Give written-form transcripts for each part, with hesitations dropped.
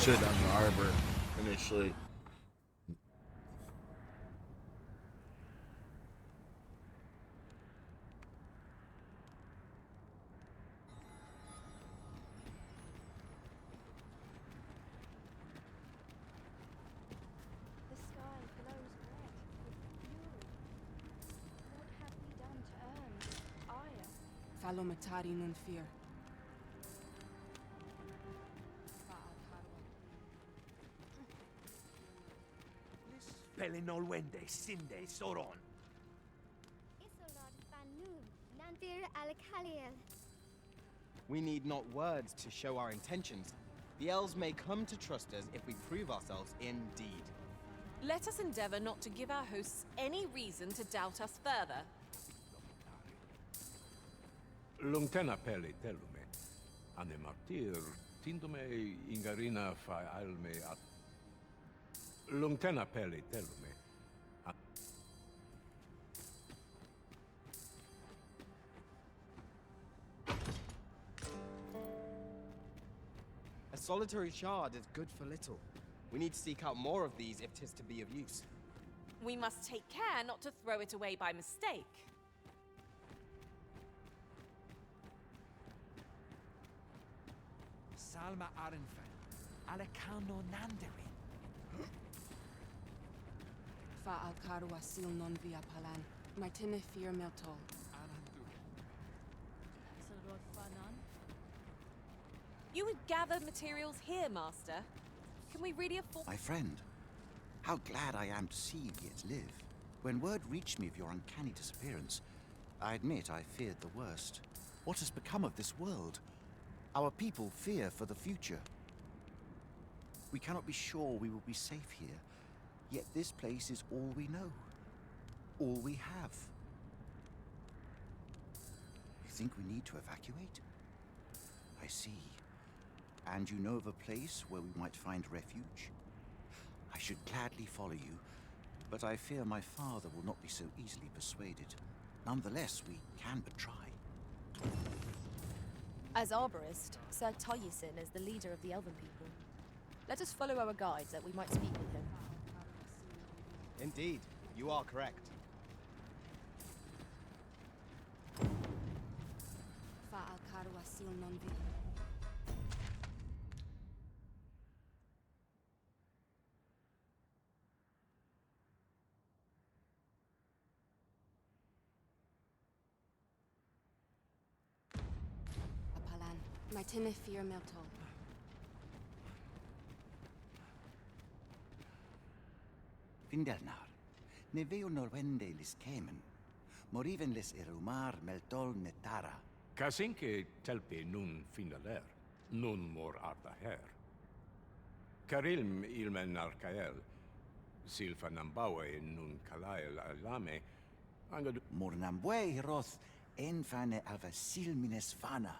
should have done the arbor initially. The sky glows red with fury. What have we done to earn this ire? Falomatari nun fear. Pelinolwende Sinde Soron. Isolad Banun, Nandir Alakaliel. We need not words to show our intentions. The elves may come to trust us if we prove ourselves indeed. Let us endeavor not to give our hosts any reason to doubt us further. Lungtena peli telume. Ane martir, tindume ingarina fa alme at. Lungtena peli telume. A solitary shard is good for little. We need to seek out more of these if 'tis to be of use. We must take care not to throw it away by mistake. Salma Arenfen. Alekano Nanderi. Fa alkaru asil non via palan. Martine fear meltol. Arandu. Isolad Fanan. You would gather materials here, Master. Can we really afford... My friend, how glad I am to see you yet live. When word reached me of your uncanny disappearance, I admit I feared the worst. What has become of this world? Our people fear for the future. We cannot be sure we will be safe here, yet this place is all we know. All we have. You think we need to evacuate? I see. And you know of a place where we might find refuge? I should gladly follow you, but I fear my father will not be so easily persuaded. Nonetheless, we can but try. As arborist, Sir Cyaje is the leader of the Elven people. Let us follow our guides that we might speak with him. Indeed, you are correct. Fa alkaru asil non via. Apalan. Martine fear meltol. Vindernar, ne veo norwende lis kemen. Moriven lis erumar meltol netara. Kasinke telpe nun finaler. Nun mor arta her. Karilm ilmen arkael. Silfa nambawe nun kalael alame. Angad Mornambwe roth enfane ava silmines vana.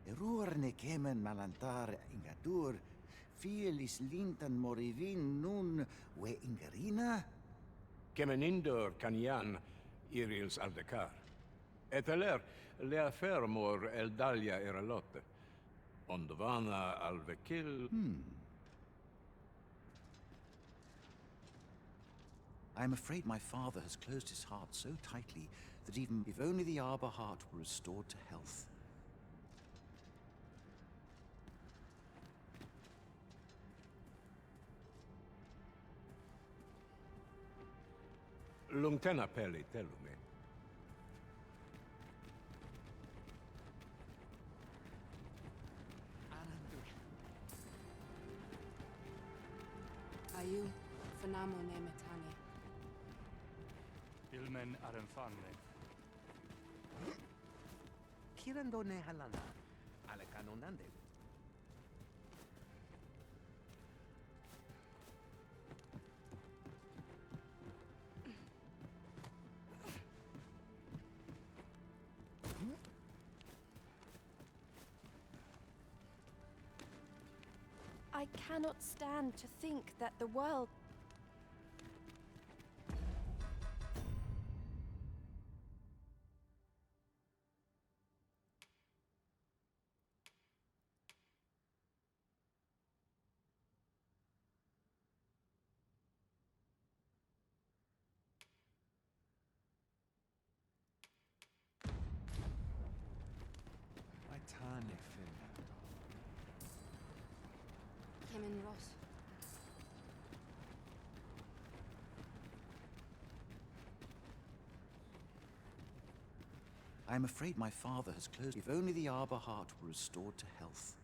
Erur ne kemen malantar ingadur. Fielis lintan morivin nun we ingerina? Kemenindor kanyan irils aldekar. Eteler le affair mor eldalia eralotte. Ondovana alvekil. I am afraid my father has closed his heart so tightly that even if only the arbor heart were restored to health. Lungtena peli telume. Arandu. Ayu. Fanamo ne metane. Ilmen Arenfanne. Kirando ne halana. Alekano Nanderi. I cannot stand to think that the world... I am afraid my father has closed. If only the Arbor heart were restored to health.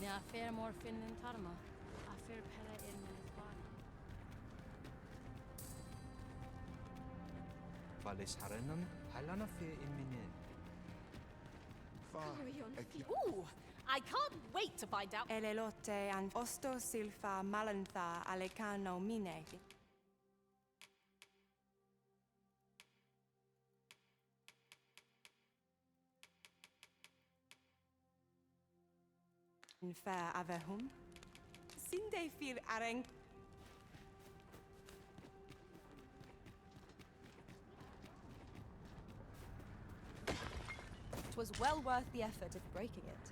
Ne afer morfinin tarma. Afer pele irmenis var. Valis harenan halana fe iminin. Ooh, I can't wait to find out. Elelote and osto silfa malantha alecano mine. Fair avehum. Sinde fir areng. It was well worth the effort of breaking it.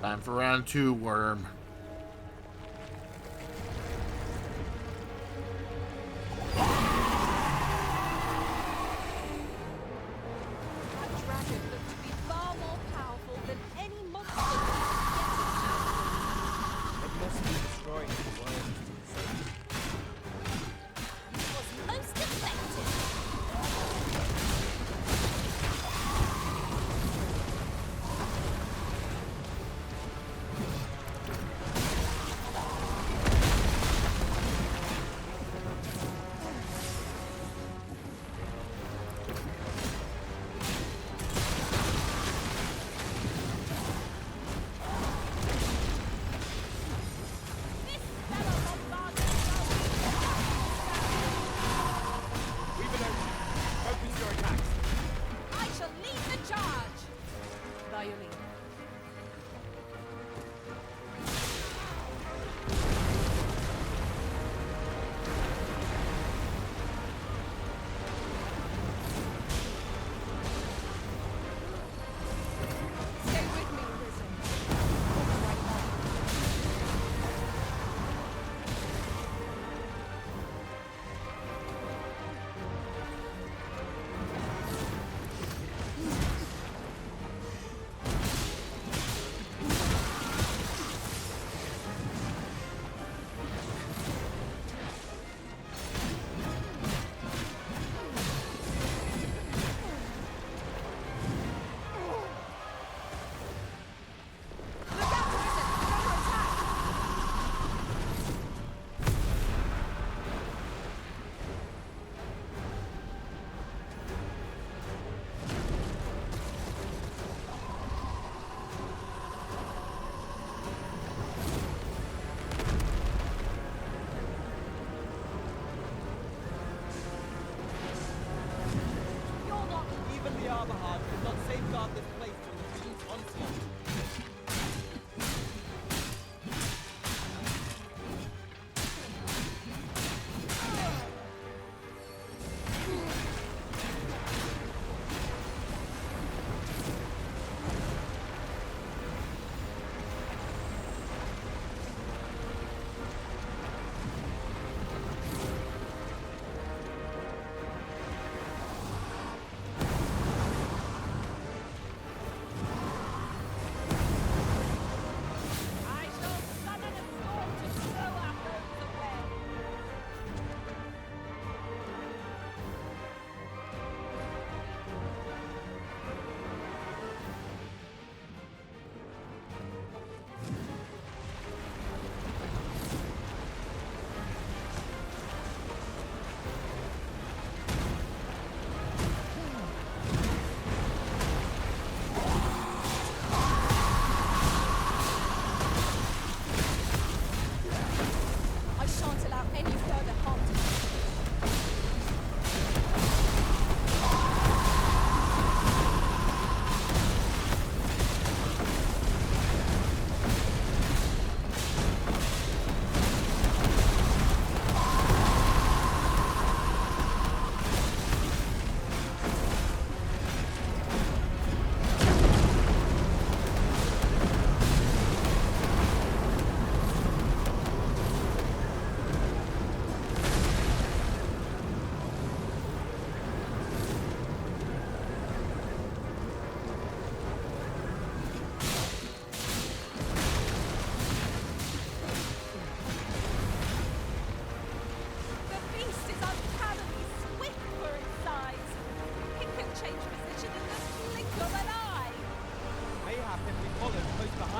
Time for round 2, Worm. That dragon looked to be far more powerful than any monster that It must be destroying the worms to the surface. was most effective.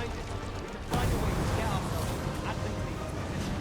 find it, we can find a way to get ourselves advantageous position.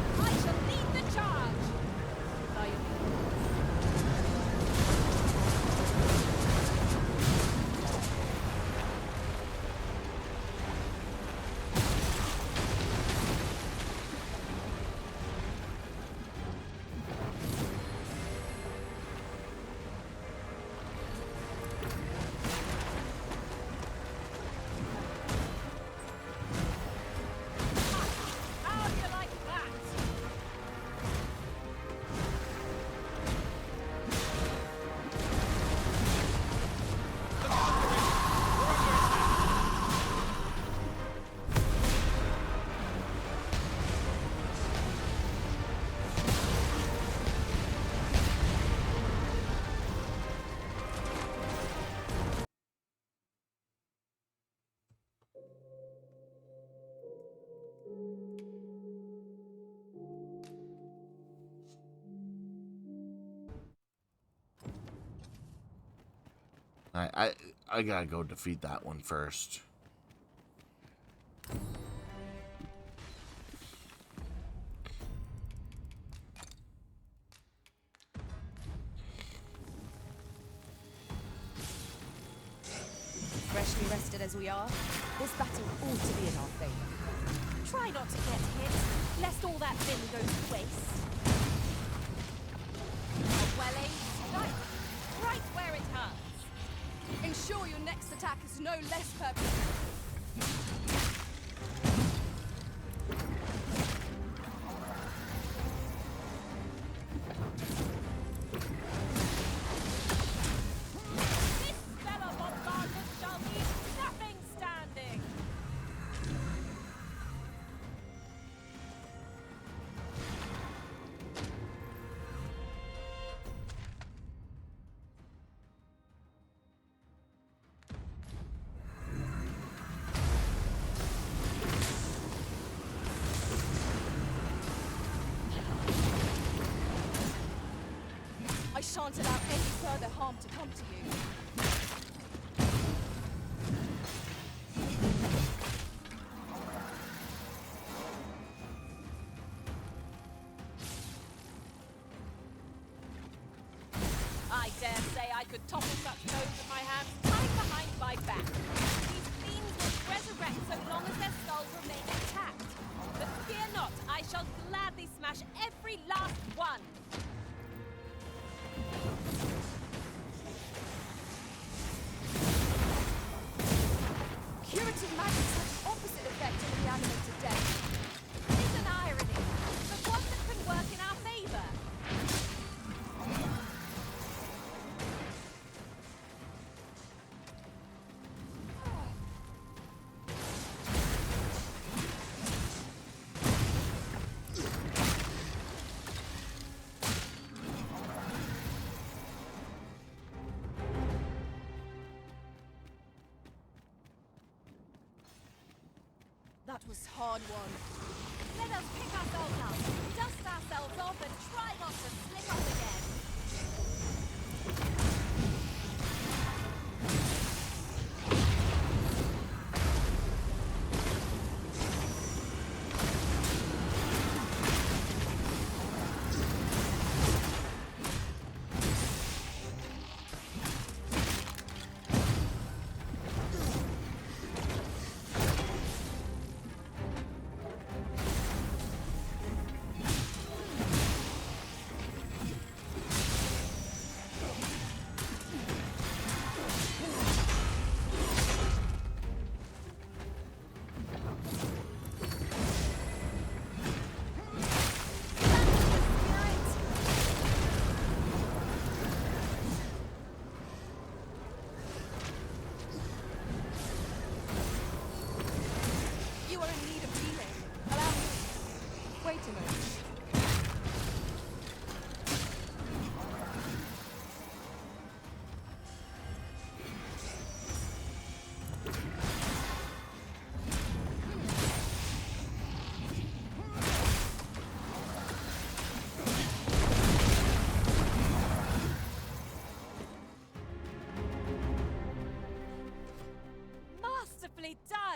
I shall lead the charge! How do you like that? I gotta go defeat that one first. Freshly rested as we are, this battle ought to be in our favour. Try not to get hit, lest all that vim go to waste. A well-aimed strike, right where it hurts. Ensure your next attack is no less purposeful. This fellow bombardment shall leave nothing standing. I shan't allow any further harm to come to you. I dare say I could topple such foes with my hands tied behind my back. These fiends will resurrect so long as their skulls remain intact. But fear not, I shall gladly smash every last one. Curative magic has the opposite effect on reanimated death. It's an irony, but one that can work in our favor. That was hard won. Let us pick ourselves up, dust ourselves off, and try not to slip up again.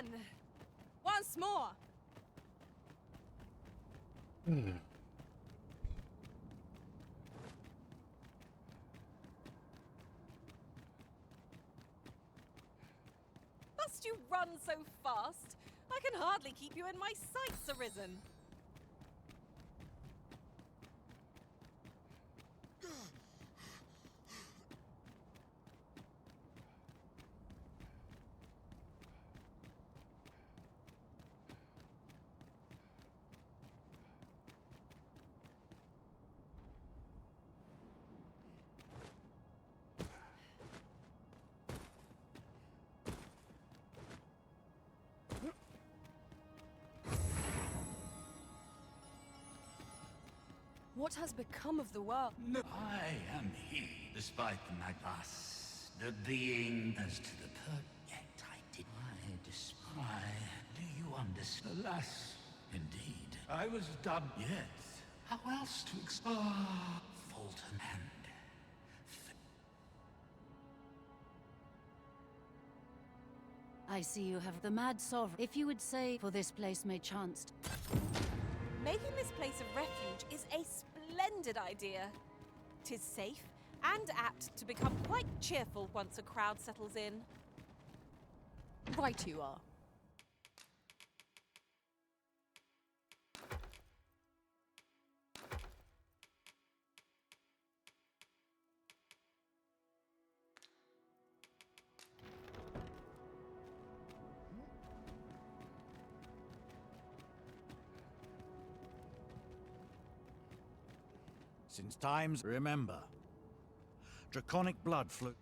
done! Once more! Must you run so fast? I can hardly keep you in my sights, Arisen. What has become of the world? I am he, despite the magmas, the being as to the yet I did. Do you understand? Alas, indeed. I was dubbed yet. How else to explain? Fulton and... I see you have the Mad Sovereign. If you would say, for this place may chance... Making this place a refuge is a splendid idea. 'Tis safe and apt to become quite cheerful once a crowd settles in. Right you are. Since times remember, draconic blood flew.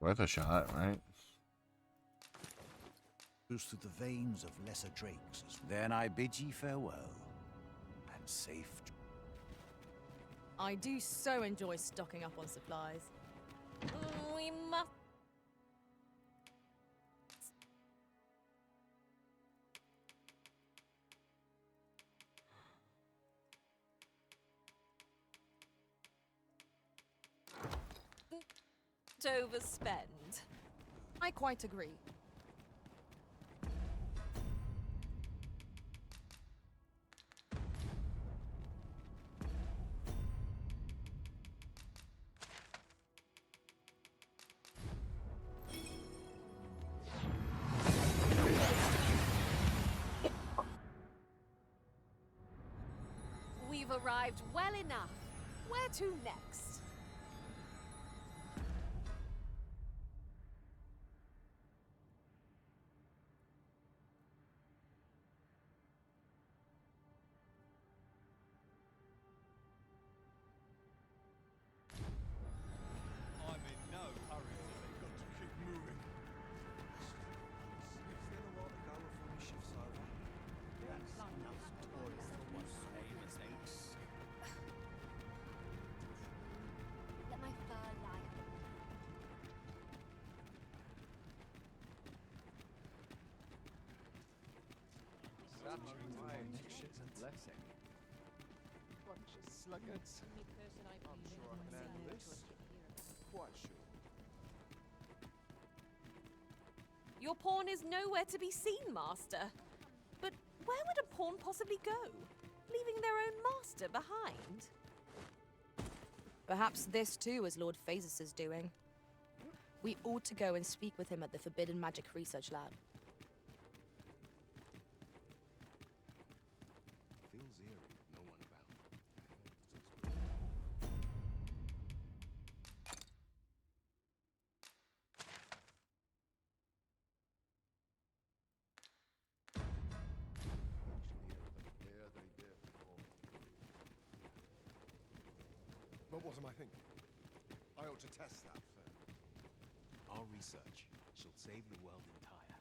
Worth a shot, right? Goes through the veins of lesser drakes. Then I bid ye farewell, and safe. I do so enjoy stocking up on supplies. We must. Overspend. I quite agree. We've arrived well enough. Where to next? I'm in no hurry, so they've got to keep moving. It's been a while to go before the shift's over. That's enough toys for one neighbour's sakes. Let my fur lie. Such a blessing. Bunch of sluggards. I'm sure I can handle this. Quite sure. Your pawn is nowhere to be seen, Master. But where would a pawn possibly go? Leaving their own master behind? Perhaps this too is Lord Phasis' doing. We ought to go and speak with him at the Forbidden Magic Research Lab. Feels eerie with no one about. But what am I thinking? I ought to test that first. Our research shall save the world entire.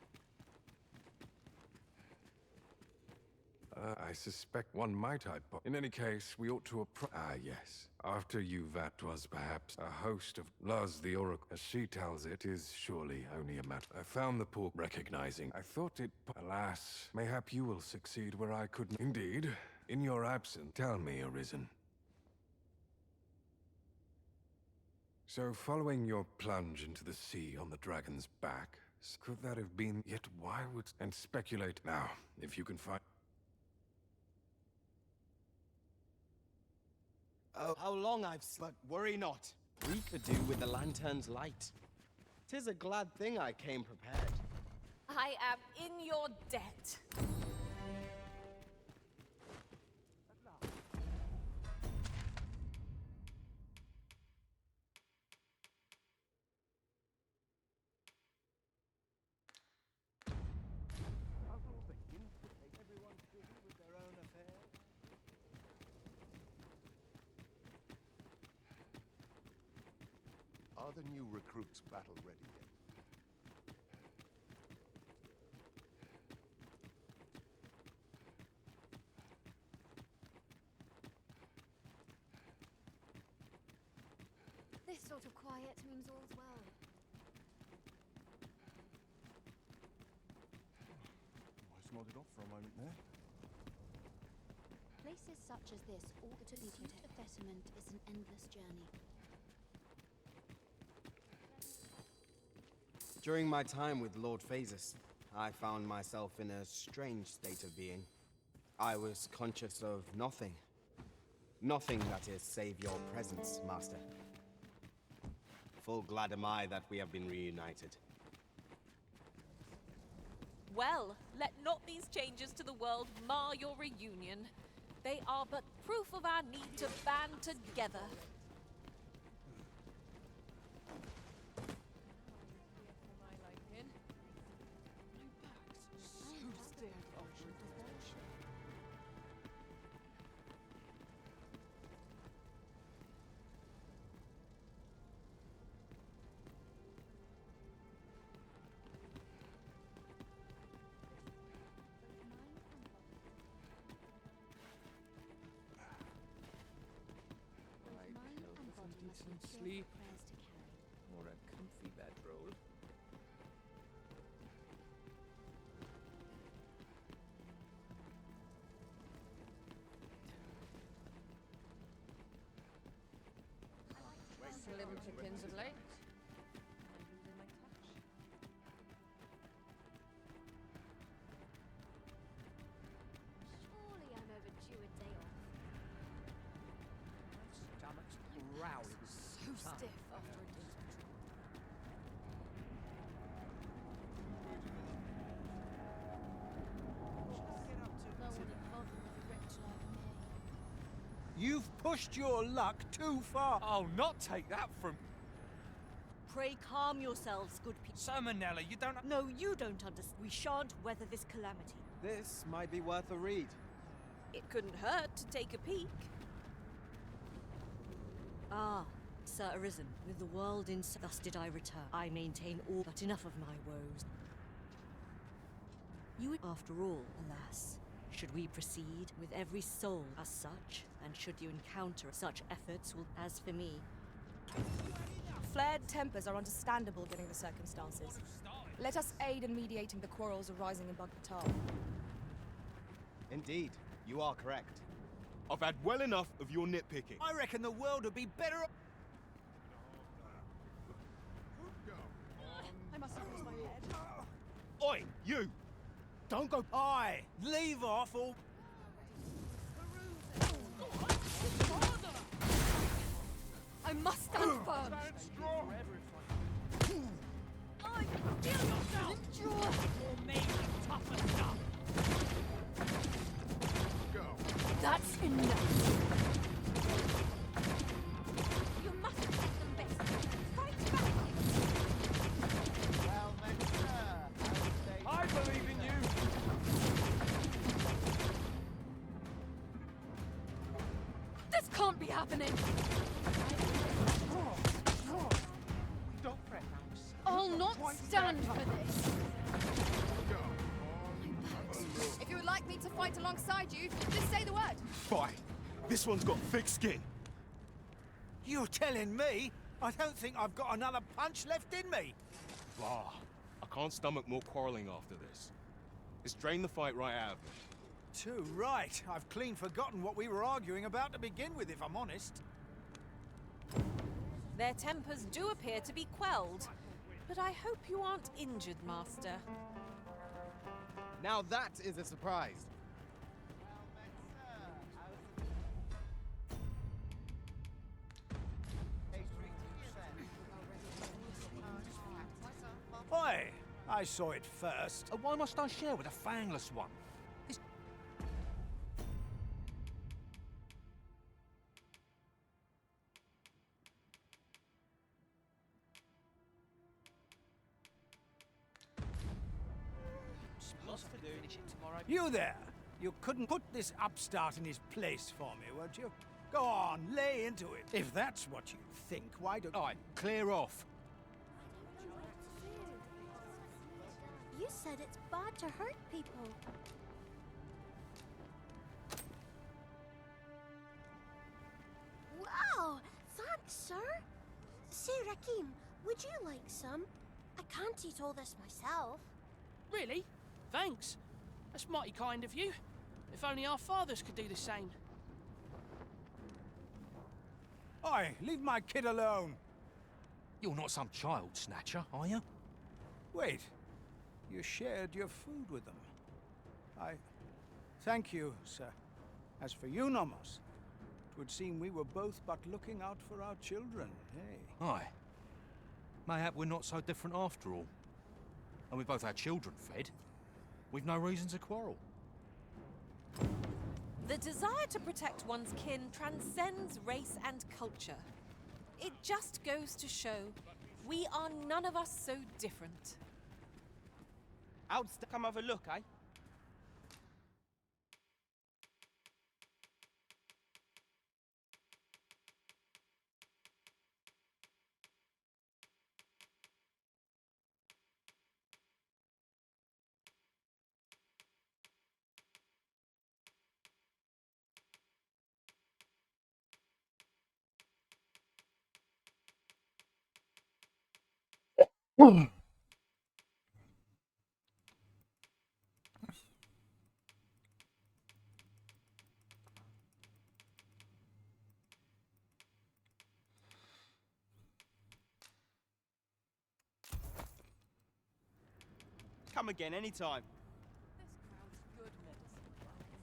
I suspect one might In any case, we ought to yes. After you, that was perhaps a host of Luz the Oracle. As she tells it, is surely only a matter. I found the poor recognizing. I thought it. Alas, mayhap you will succeed where I couldn't. Indeed, in your absence, tell me, Arisen. So, following your plunge into the sea on the dragon's back, could that have been? Yet why would. And speculate now, if you can find. Oh, how long I've slept. Worry not. We could do with the lantern's light. 'Tis a glad thing I came prepared. I am in your debt. Everyone's busy with their own affairs. Are the new recruits battle ready yet? This sort of quiet means all's well. Almost nodded off for a moment there. Places such as this ought to be protected. A betterment is an endless journey. During my time with Lord Phasis, I found myself in a strange state of being. I was conscious of nothing. Nothing, that is, save your presence, Master. Full glad am I that we have been reunited. Well, let not these changes to the world mar your reunion. They are but proof of our need to band together. sleep or a comfy bedroll. Slim chickens of late. Surely I'm overdue a day off. Stomach's growling. So stiff after a day's patrol. No one would bother with a wretch like me. You've pushed your luck too far. I'll not take that from... Pray calm yourselves, good people. So, Manella, you don't... No, you don't understand. We shan't weather this calamity. This might be worth a read. It couldn't hurt to take a peek. Ah, Sir Arisen, with the world in... Thus did I return. I maintain all but enough of my woes. You, after all, alas, should we proceed with every soul as such, and should you encounter such efforts, will, as for me, Flared tempers are understandable given the circumstances. Let us aid in mediating the quarrels arising in Bagbatal. Indeed, you are correct. I've had well enough of your nitpicking. I reckon the world would be better... I must have lost my head. Oi, you! Don't go... Aye, leave off or... I must stand firm. I kill yourself! You're made of tougher stuff. That's enough. You mustn't let them best. Fight back! Well then, sir, I believe in you. This can't be happening. Don't fret, Max. I'll not stand for this. If you would like me to fight alongside you, just say the word. Bye. This one's got thick skin. You're telling me? I don't think I've got another punch left in me. Bah. I can't stomach more quarreling after this. Let's drain the fight right out of it. Too right. I've clean forgotten what we were arguing about to begin with, if I'm honest. Their tempers do appear to be quelled, but I hope you aren't injured, Master. Now that is a surprise. Oi! I saw it first. Why must I share with a fangless one? You there! You couldn't put this upstart in his place for me, would you? Go on, lay into it. If that's what you think, why don't... Alright, clear off. You said it's bad to hurt people. Wow! Thanks, sir. Say, Rakim, would you like some? I can't eat all this myself. Really? Thanks. That's mighty kind of you. If only our fathers could do the same. Oi, leave my kid alone. You're not some child snatcher, are you? Wait. You shared your food with them. Thank you, sir. As for you, Nomos, it would seem we were both but looking out for our children, hey? Aye. Mayhap we're not so different after all. And we both had children fed. We've no reason to quarrel. The desire to protect one's kin transcends race and culture. It just goes to show we are none of us so different. Come have a look, eh? Come again anytime.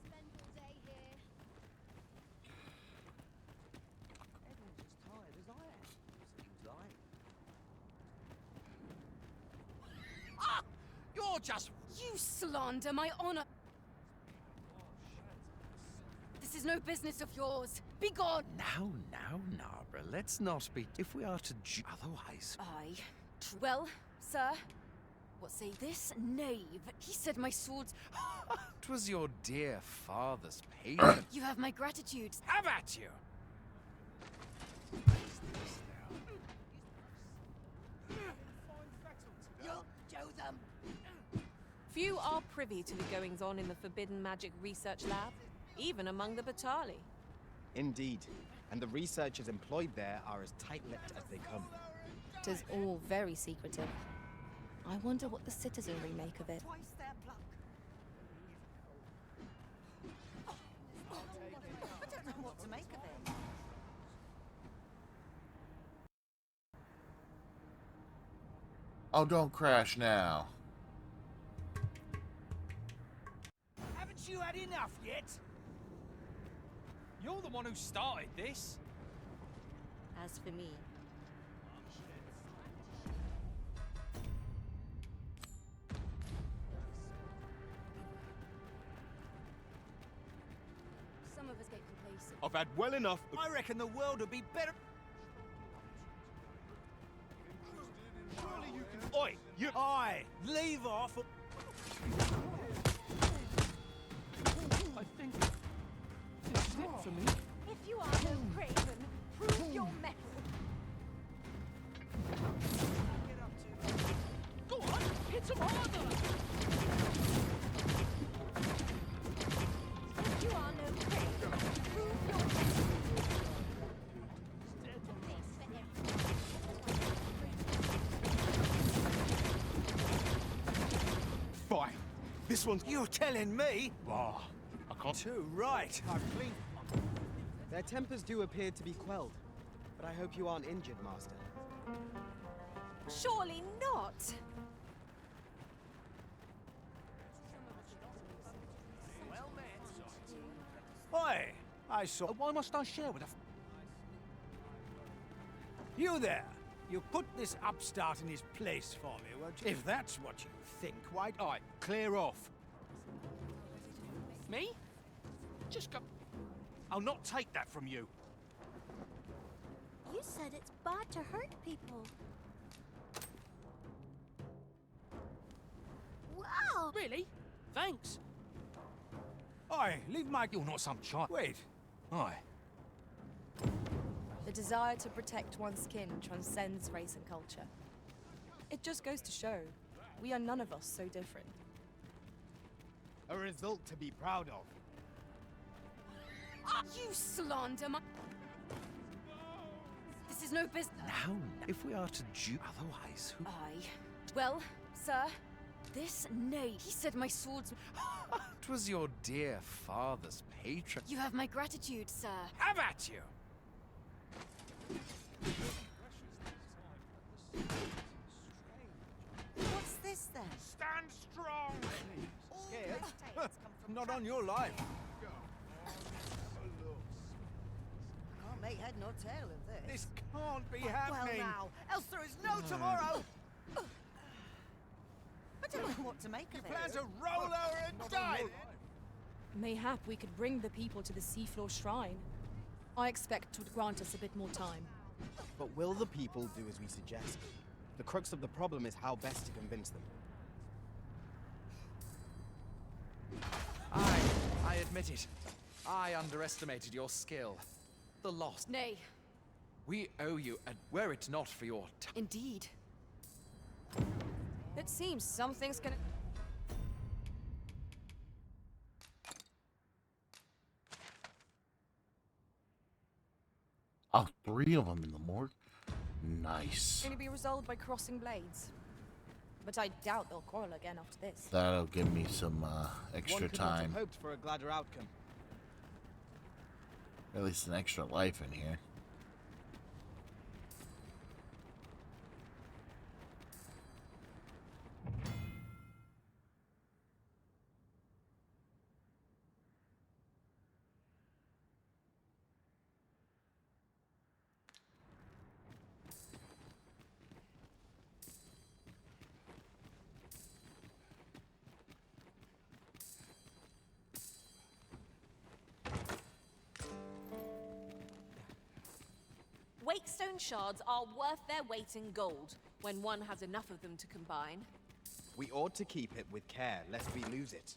Spend all day here. Everyone's as tired as I am, seems like. Ah! You're just... You slander my honor! This is no business of yours. Be gone! Now, Narbra, let's not be... If we are to otherwise... Well, sir, what say this knave? He said my swords... It was your dear father's patron. You have my gratitude. Have at you! You'll show them. Few are privy to the goings-on in the Forbidden Magic Research Lab, even among the Batali. Indeed. And the researchers employed there are as tight-lipped as they come. It is all very secretive. I wonder what the citizenry make of it. I don't know what to make of it. Oh, don't crash now. Haven't you had enough yet? You're the one who started this. As for me, Some of us get complacent. I've had well enough of... I reckon the world would be better. Surely you can... Oi! You... Aye, leave off. I think... This is it for me. If you are no craven, prove your mettle. Go on, hit him harder! If you are no craven, prove your mettle. Fine. This one's... You're telling me? Ah, I can't... Too right. I've cleaned... Their tempers do appear to be quelled, but I hope you aren't injured, Master. surely not. Oi! I saw... Why must I share with a... You there! You put this upstart in his place for me, won't you? If that's what you think, why... Alright, clear off. Me? Just go... I'll not take that from you. You said it's bad to hurt people. Wow! Really? Thanks. Oi, leave my... You're not some child. Wait. Aye. The desire to protect one's skin transcends race and culture. It just goes to show, we are none of us so different. A result to be proud of. You slander my... This is no business. Now, if we are to do otherwise, who... Well, sir, this knave, he said my swords... It was your dear father's patron. You have my gratitude, sir. Have at you! What's this then? Stand strong! Scared? Not on your life. Can't make head nor tail of this. This can't be happening. Well now, else there is no tomorrow. I don't know what to make You of plan it. to roll over and die then? Mayhap we could bring the people to the seafloor shrine. I expect it would grant us a bit more time. But will the people do as we suggest? The crux of the problem is how best to convince them. I admit it. I underestimated your skill. The loss. Nay. We owe you, and were it not for your Indeed. It seems something's gonna... Oh, 3 of them in the morgue? Nice. Can it be resolved by crossing blades? but I doubt they'll quarrel again after this. That'll give me some extra One could not have time. hoped for a gladder outcome. At least an extra life in here. Wakestone shards are worth their weight in gold when one has enough of them to combine. We ought to keep it with care, lest we lose it.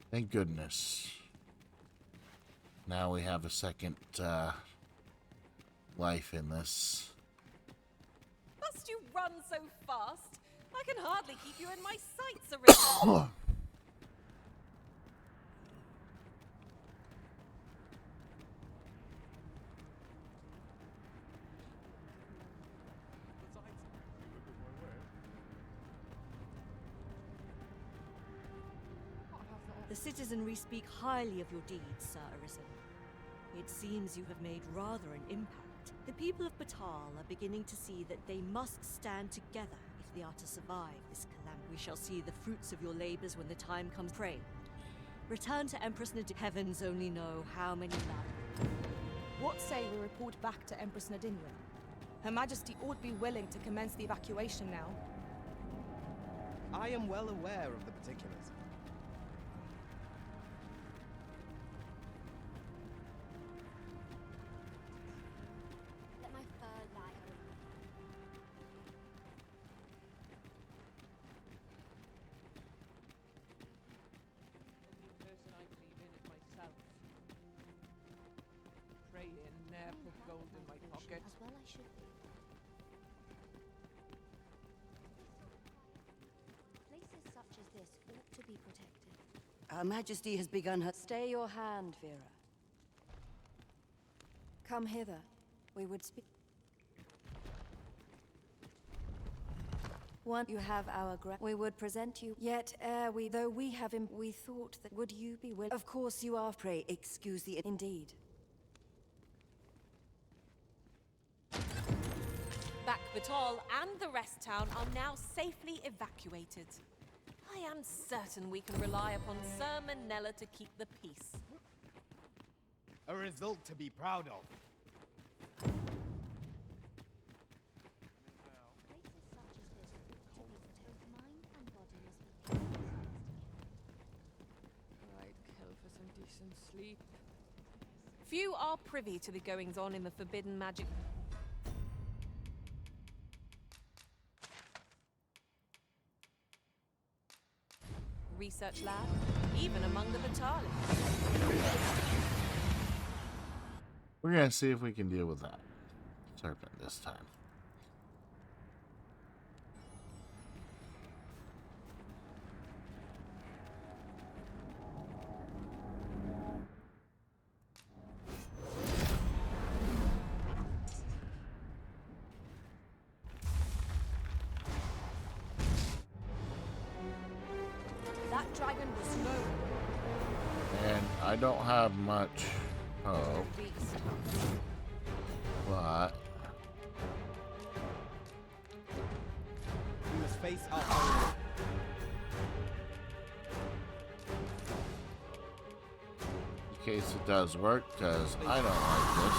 Thank goodness. Now we have a second life in this. Must you run so fast? I can hardly keep you in my sights, Arisen. The citizenry speak highly of your deeds, Sir Arisen. It seems you have made rather an impact. The people of Batal are beginning to see that they must stand together if they are to survive this calamity. We shall see the fruits of your labors when the time comes. Pray. Return to Empress Nadine. Heavens only know how many lives. What say we report back to Empress Nadine? Her Majesty ought be willing to commence the evacuation now. I am well aware of the particulars. Let my fur lie over. The person I believe in is myself. Pray in, ne'er put gold in my pocket. As well I should be. Places such as this ought to be protected. Her Majesty has begun her. Stay your hand, Vera. Come hither. We would speak. One, you have our we would present you. Yet, ere we, though we have him, we thought that would you be willing? Of course you are. Pray, excuse the indeed. Back Batal and the rest town are now safely evacuated. I am certain we can rely upon Sir Manella to keep the peace. A result to be proud of. Places such as this ought to be protected. Mind and body must be kept I'd kill for some decent sleep. Few are privy to the goings-on in the forbidden magic. Research lab, even among the Batali. We're gonna see if we can deal with that serpent this time. That dragon was no. And I don't have much hope, but We must face our foe. in case it does work, because I don't like this.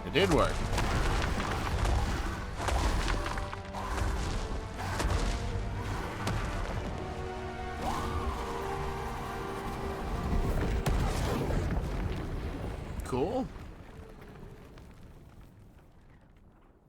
It did work. Cool.